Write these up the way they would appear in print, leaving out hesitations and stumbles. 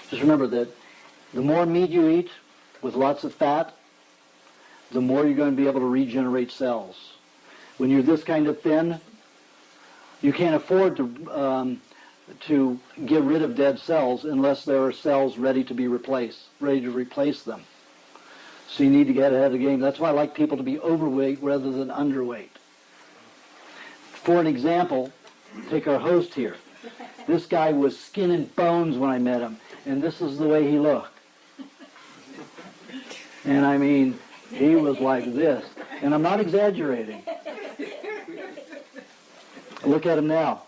Just remember that the more meat you eat with lots of fat, the more you're going to be able to regenerate cells. When you're this kind of thin, you can't afford to get rid of dead cells unless there are cells ready to be replaced, ready to replace them. So you need to get ahead of the game. That's why I like people to be overweight rather than underweight. For an example, take our host here. This guy was skin and bones when I met him, and this is the way he looked. And I mean, he was like this. And I'm not exaggerating. Look at him now.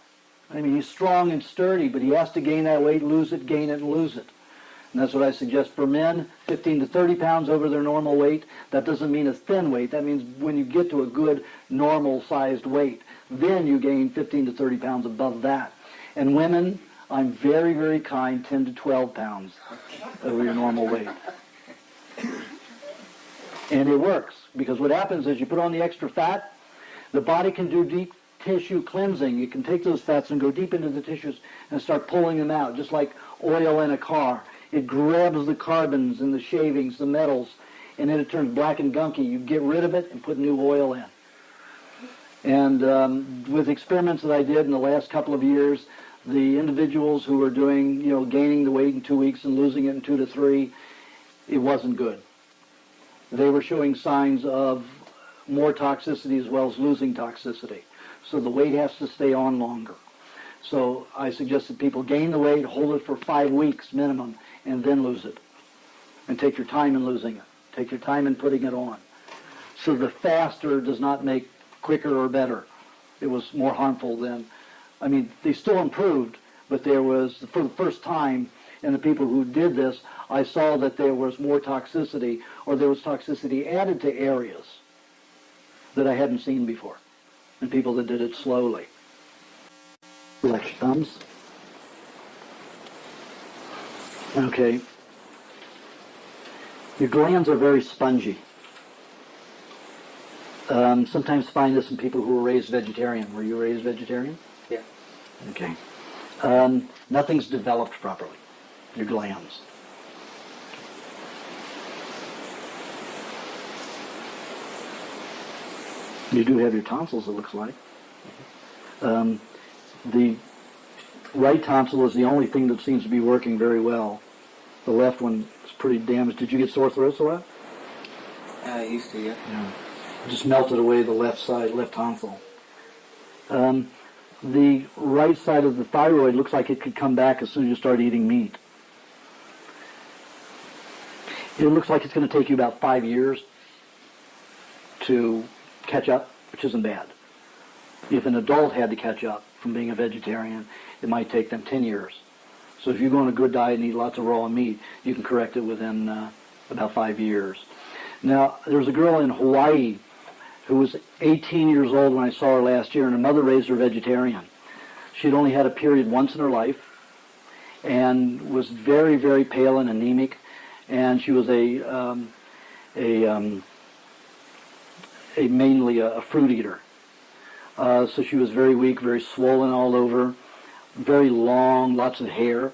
I mean, he's strong and sturdy, but he has to gain that weight, lose it, gain it, and lose it. And that's what I suggest for men, 15 to 30 pounds over their normal weight. That doesn't mean a thin weight. That means when you get to a good normal-sized weight, then you gain 15 to 30 pounds above that. And women, I'm very, very kind, 10 to 12 pounds over your normal weight. And it works, because what happens is you put on the extra fat, the body can do deep tissue cleansing. It can take those fats and go deep into the tissues and start pulling them out, just like oil in a car. It grabs the carbons and the shavings, the metals, and then it turns black and gunky. You get rid of it and put new oil in. And with experiments that I did in the last couple of years, the individuals who were doing, gaining the weight in 2 weeks and losing it in 2 to 3, it wasn't good. They were showing signs of more toxicity as well as losing toxicity. So the weight has to stay on longer. So I suggest that people gain the weight, hold it for 5 weeks minimum, and then lose it. And take your time in losing it. Take your time in putting it on. So the faster does not make quicker or better. It was more harmful than, they still improved, but there was, for the first time, in the people who did this, I saw that there was more toxicity, or there was toxicity added to areas that I hadn't seen before, and people that did it slowly. Relax your thumbs. Okay. Your glands are very spongy. Sometimes find this in people who were raised vegetarian. Were you raised vegetarian? Yeah. Okay. Nothing's developed properly. Your glands. You do have your tonsils, it looks like. The right tonsil is the only thing that seems to be working very well. The left one is pretty damaged. Did you get sore throats a lot? I used to, yeah. It just melted away the left side, left tonsil. The right side of the thyroid looks like it could come back as soon as you start eating meat. It looks like it's going to take you about 5 years to catch up, which isn't bad. If an adult had to catch up from being a vegetarian, it might take them 10 years. So if you go on a good diet and eat lots of raw meat, you can correct it within about 5 years. Now, there was a girl in Hawaii who was 18 years old when I saw her last year, and her mother raised her vegetarian. She'd only had a period once in her life and was very, very pale and anemic, and she was mainly a fruit eater. So she was very weak, very swollen all over, very long, lots of hair.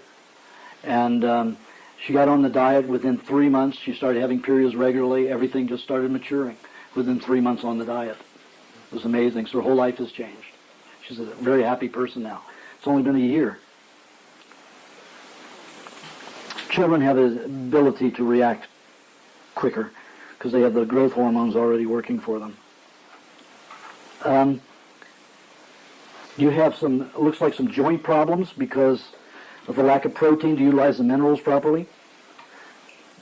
And she got on the diet within 3 months. She started having periods regularly. Everything just started maturing within 3 months on the diet. It was amazing. So her whole life has changed. She's a very happy person now. It's only been a year. Children have the ability to react quicker because they have the growth hormones already working for them. You have some, it looks like some joint problems because of the lack of protein to utilize the minerals properly.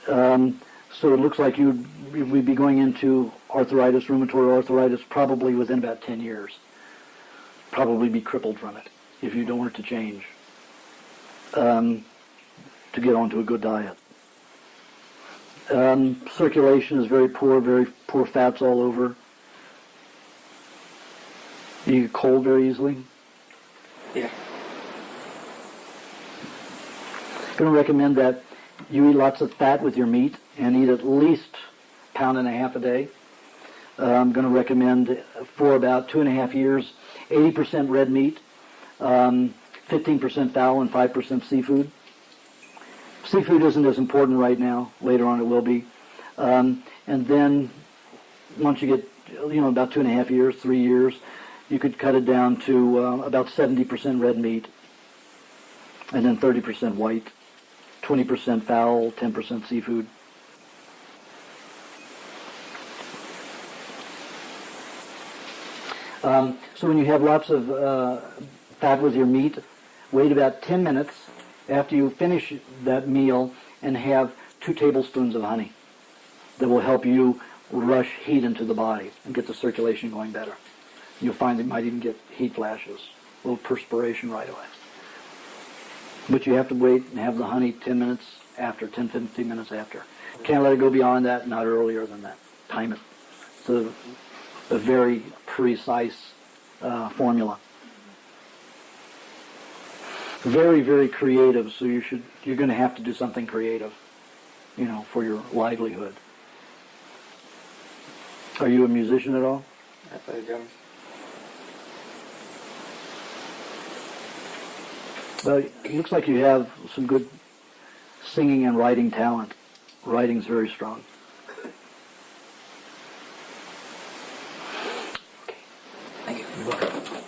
So it looks like we'd be going into arthritis, rheumatoid arthritis, probably within about 10 years. Probably be crippled from it if you don't want it to change to get onto a good diet. Circulation is very poor fats all over. You get cold very easily? Yeah. I'm going to recommend that you eat lots of fat with your meat and eat at least 1.5 pounds a day. I'm going to recommend for about 2.5 years, 80% red meat, 15% fowl, and 5% seafood. Seafood isn't as important right now. Later on it will be. And then once you get, about 2.5 years, 3 years, you could cut it down to about 70% red meat, and then 30% white, 20% fowl, 10% seafood. So when you have lots of fat with your meat, wait about 10 minutes after you finish that meal and have 2 tablespoons of honey. That will help you rush heat into the body and get the circulation going better. You'll find you might even get heat flashes, a little perspiration right away. But you have to wait and have the honey 10 minutes after, 10, 15 minutes after. Can't let it go beyond that, not earlier than that. Time it. It's a very precise formula. Very, very creative, so you're going to have to do something creative, for your livelihood. Are you a musician at all? I play drums. Well, it looks like you have some good singing and writing talent. Writing's very strong. Thank you. You're welcome.